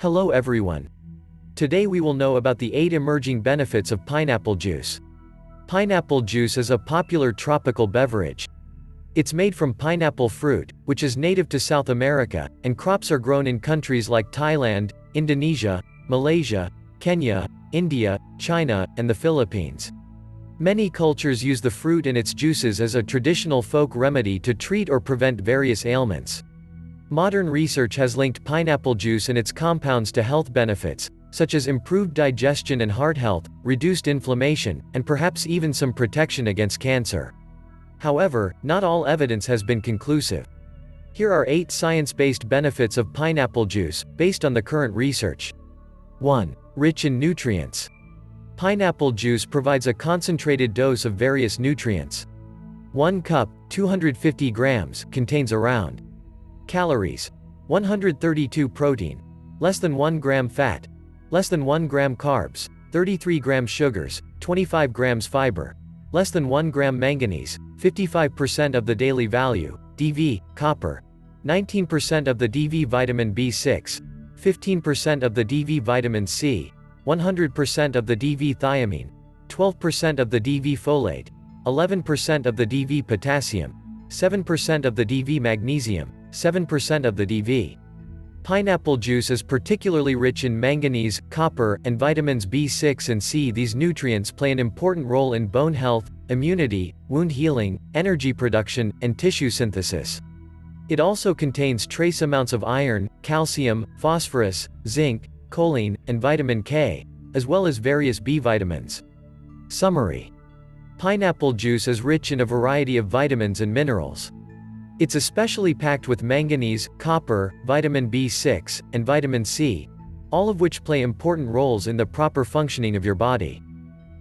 Hello everyone. Today we will know about the 8 emerging benefits of pineapple juice. Pineapple juice is a popular tropical beverage. It's made from pineapple fruit, which is native to South America, and crops are grown in countries like Thailand, Indonesia, Malaysia, Kenya, India, China, and the Philippines. Many cultures use the fruit and its juices as a traditional folk remedy to treat or prevent various ailments. Modern research has linked pineapple juice and its compounds to health benefits, such as improved digestion and heart health, reduced inflammation, and perhaps even some protection against cancer. However, not all evidence has been conclusive. Here are 8 science-based benefits of pineapple juice, based on the current research. 1. Rich in nutrients. Pineapple juice provides a concentrated dose of various nutrients. 1 cup, 250 grams, contains around calories, 132 protein, less than 1 gram fat, less than 1 gram carbs, 33 grams sugars, 25 grams fiber, less than 1 gram manganese, 55% of the daily value, DV, copper, 19% of the DV vitamin B6, 15% of the DV vitamin C, 100% of the DV thiamine, 12% of the DV folate, 11% of the DV potassium, 7% of the DV magnesium, 7% of the DV. Pineapple juice is particularly rich in manganese, copper, and vitamins B6 and C. These nutrients play an important role in bone health, immunity, wound healing, energy production, and tissue synthesis. It also contains trace amounts of iron, calcium, phosphorus, zinc, choline, and vitamin K, as well as various B vitamins. Summary: pineapple juice is rich in a variety of vitamins and minerals. It's especially packed with manganese, copper, vitamin B6, and vitamin C, all of which play important roles in the proper functioning of your body.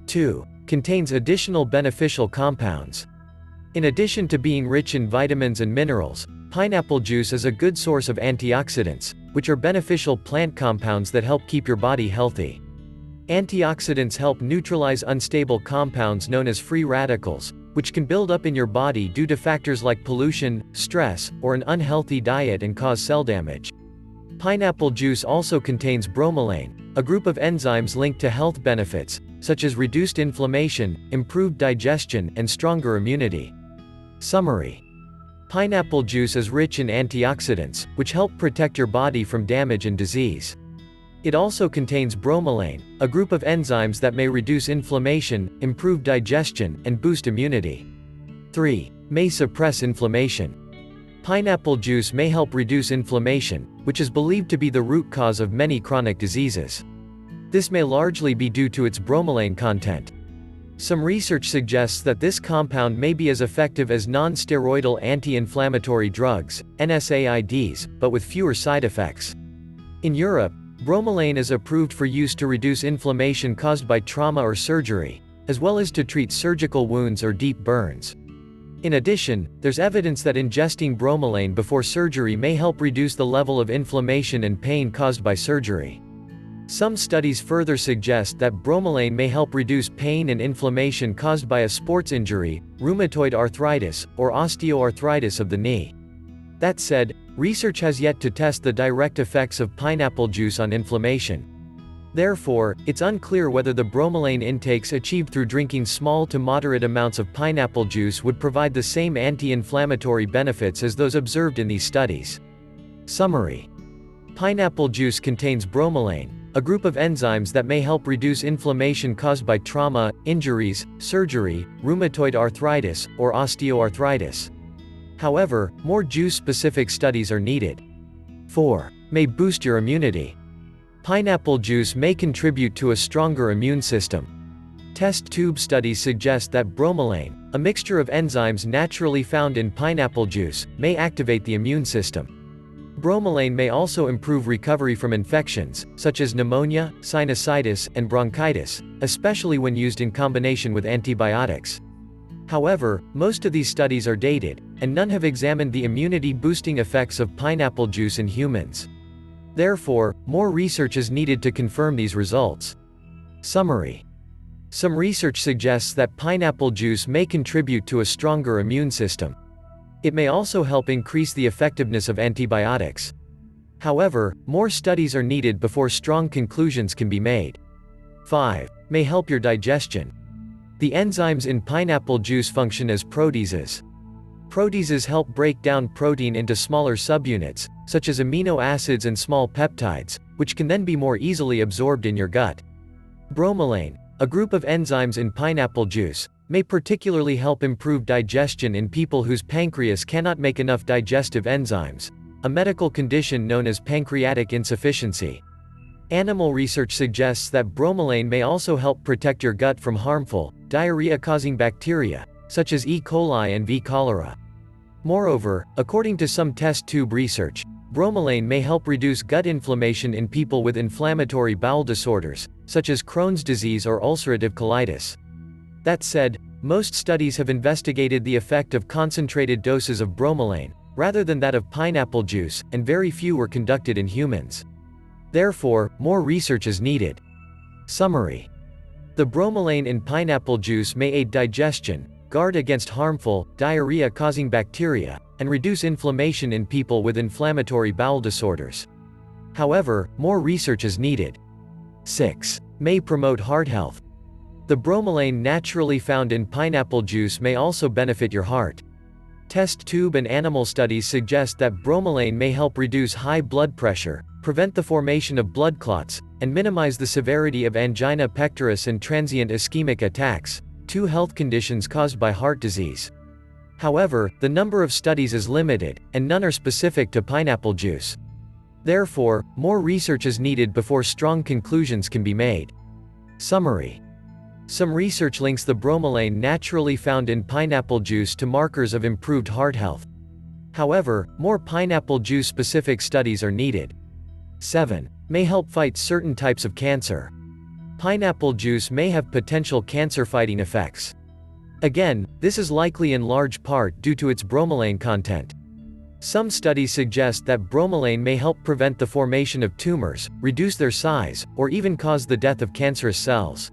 2. Contains additional beneficial compounds. In addition to being rich in vitamins and minerals, pineapple juice is a good source of antioxidants, which are beneficial plant compounds that help keep your body healthy. Antioxidants help neutralize unstable compounds known as free radicals, which can build up in your body due to factors like pollution, stress, or an unhealthy diet and cause cell damage. Pineapple juice also contains bromelain, a group of enzymes linked to health benefits, such as reduced inflammation, improved digestion, and stronger immunity. Summary: pineapple juice is rich in antioxidants, which help protect your body from damage and disease. It also contains bromelain, a group of enzymes that may reduce inflammation, improve digestion, and boost immunity. 3. May suppress inflammation. Pineapple juice may help reduce inflammation, which is believed to be the root cause of many chronic diseases. This may largely be due to its bromelain content. Some research suggests that this compound may be as effective as non-steroidal anti-inflammatory drugs, NSAIDs, but with fewer side effects. In Europe, bromelain is approved for use to reduce inflammation caused by trauma or surgery, as well as to treat surgical wounds or deep burns. In addition, there's evidence that ingesting bromelain before surgery may help reduce the level of inflammation and pain caused by surgery. Some studies further suggest that bromelain may help reduce pain and inflammation caused by a sports injury, rheumatoid arthritis, or osteoarthritis of the knee. That said, research has yet to test the direct effects of pineapple juice on inflammation. Therefore, it's unclear whether the bromelain intakes achieved through drinking small to moderate amounts of pineapple juice would provide the same anti-inflammatory benefits as those observed in these studies. Summary: pineapple juice contains bromelain, a group of enzymes that may help reduce inflammation caused by trauma, injuries, surgery, rheumatoid arthritis, or osteoarthritis. However, more juice-specific studies are needed. 4. May boost your immunity. Pineapple juice may contribute to a stronger immune system. Test tube studies suggest that bromelain, a mixture of enzymes naturally found in pineapple juice, may activate the immune system. Bromelain may also improve recovery from infections, such as pneumonia, sinusitis, and bronchitis, especially when used in combination with antibiotics. However, most of these studies are dated, and none have examined the immunity-boosting effects of pineapple juice in humans. Therefore, more research is needed to confirm these results. Summary: some research suggests that pineapple juice may contribute to a stronger immune system. It may also help increase the effectiveness of antibiotics. However, more studies are needed before strong conclusions can be made. 5. May help your digestion. The enzymes in pineapple juice function as proteases. Proteases help break down protein into smaller subunits, such as amino acids and small peptides, which can then be more easily absorbed in your gut. Bromelain, a group of enzymes in pineapple juice, may particularly help improve digestion in people whose pancreas cannot make enough digestive enzymes, a medical condition known as pancreatic insufficiency. Animal research suggests that bromelain may also help protect your gut from harmful, diarrhea-causing bacteria, such as E. coli and V. cholera. Moreover, according to some test tube research, bromelain may help reduce gut inflammation in people with inflammatory bowel disorders, such as Crohn's disease or ulcerative colitis. That said, most studies have investigated the effect of concentrated doses of bromelain, rather than that of pineapple juice, and very few were conducted in humans. Therefore, more research is needed. Summary. The bromelain in pineapple juice may aid digestion, guard against harmful, diarrhea-causing bacteria, and reduce inflammation in people with inflammatory bowel disorders. However, more research is needed. 6. May promote heart health. The bromelain naturally found in pineapple juice may also benefit your heart. Test tube and animal studies suggest that bromelain may help reduce high blood pressure, prevent the formation of blood clots, and minimize the severity of angina pectoris and transient ischemic attacks, two health conditions caused by heart disease. However, the number of studies is limited, and none are specific to pineapple juice. Therefore, more research is needed before strong conclusions can be made. Summary. Some research links the bromelain naturally found in pineapple juice to markers of improved heart health. However, more pineapple juice-specific studies are needed. 7. May help fight certain types of cancer. Pineapple juice may have potential cancer-fighting effects. Again, this is likely in large part due to its bromelain content. Some studies suggest that bromelain may help prevent the formation of tumors, reduce their size, or even cause the death of cancerous cells.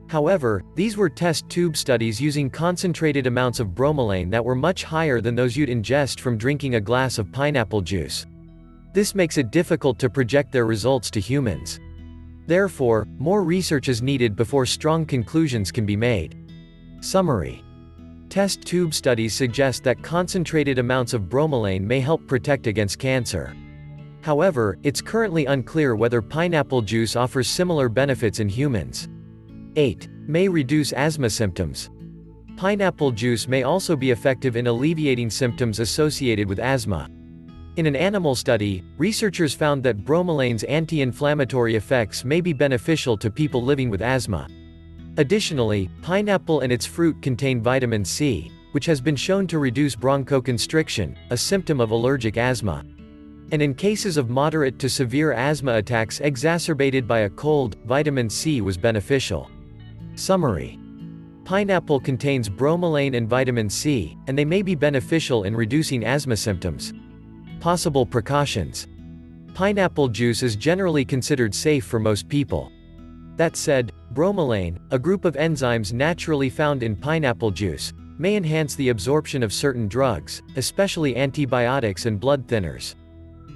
However, these were test tube studies using concentrated amounts of bromelain that were much higher than those you'd ingest from drinking a glass of pineapple juice. This makes it difficult to project their results to humans. Therefore, more research is needed before strong conclusions can be made. Summary. Test tube studies suggest that concentrated amounts of bromelain may help protect against cancer. However, it's currently unclear whether pineapple juice offers similar benefits in humans. 8. May reduce asthma symptoms. Pineapple juice may also be effective in alleviating symptoms associated with asthma. In an animal study, researchers found that bromelain's anti-inflammatory effects may be beneficial to people living with asthma. Additionally, pineapple and its fruit contain vitamin C, which has been shown to reduce bronchoconstriction, a symptom of allergic asthma. And in cases of moderate to severe asthma attacks exacerbated by a cold, vitamin C was beneficial. Summary. Pineapple contains bromelain and vitamin C, and they may be beneficial in reducing asthma symptoms. Possible precautions. Pineapple juice is generally considered safe for most people. That said, bromelain, a group of enzymes naturally found in pineapple juice, may enhance the absorption of certain drugs, especially antibiotics and blood thinners.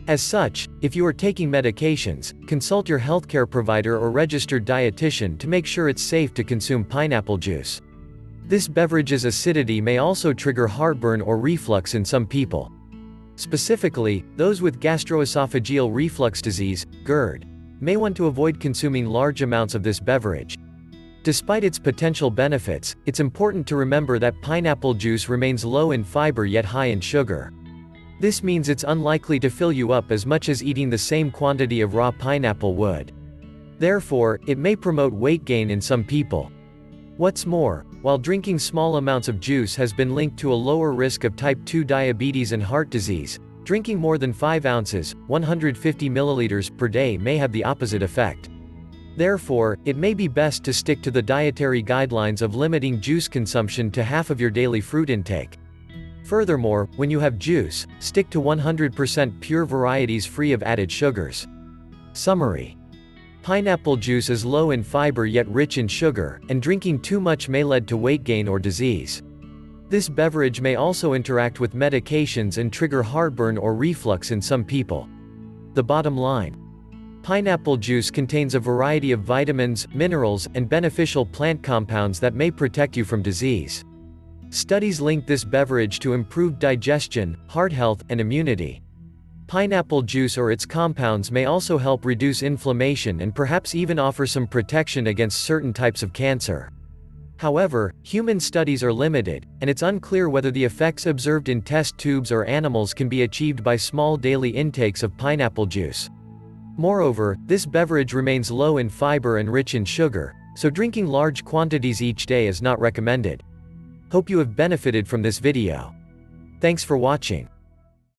As such, if you are taking medications, consult your healthcare provider or registered dietitian to make sure it's safe to consume pineapple juice. This beverage's acidity may also trigger heartburn or reflux in some people. Specifically, those with gastroesophageal reflux disease, GERD, may want to avoid consuming large amounts of this beverage. Despite its potential benefits, it's important to remember that pineapple juice remains low in fiber yet high in sugar. This means it's unlikely to fill you up as much as eating the same quantity of raw pineapple would. Therefore, it may promote weight gain in some people. What's more, while drinking small amounts of juice has been linked to a lower risk of type 2 diabetes and heart disease, drinking more than 5 ounces, 150 milliliters per day may have the opposite effect. Therefore, it may be best to stick to the dietary guidelines of limiting juice consumption to half of your daily fruit intake. Furthermore, when you have juice, stick to 100% pure varieties free of added sugars. Summary. Pineapple juice is low in fiber yet rich in sugar, and drinking too much may lead to weight gain or disease. This beverage may also interact with medications and trigger heartburn or reflux in some people. The bottom line. Pineapple juice contains a variety of vitamins, minerals, and beneficial plant compounds that may protect you from disease. Studies link this beverage to improved digestion, heart health, and immunity. Pineapple juice or its compounds may also help reduce inflammation and perhaps even offer some protection against certain types of cancer. However, human studies are limited, and it's unclear whether the effects observed in test tubes or animals can be achieved by small daily intakes of pineapple juice. Moreover, this beverage remains low in fiber and rich in sugar, so drinking large quantities each day is not recommended. Hope you have benefited from this video. Thanks for watching.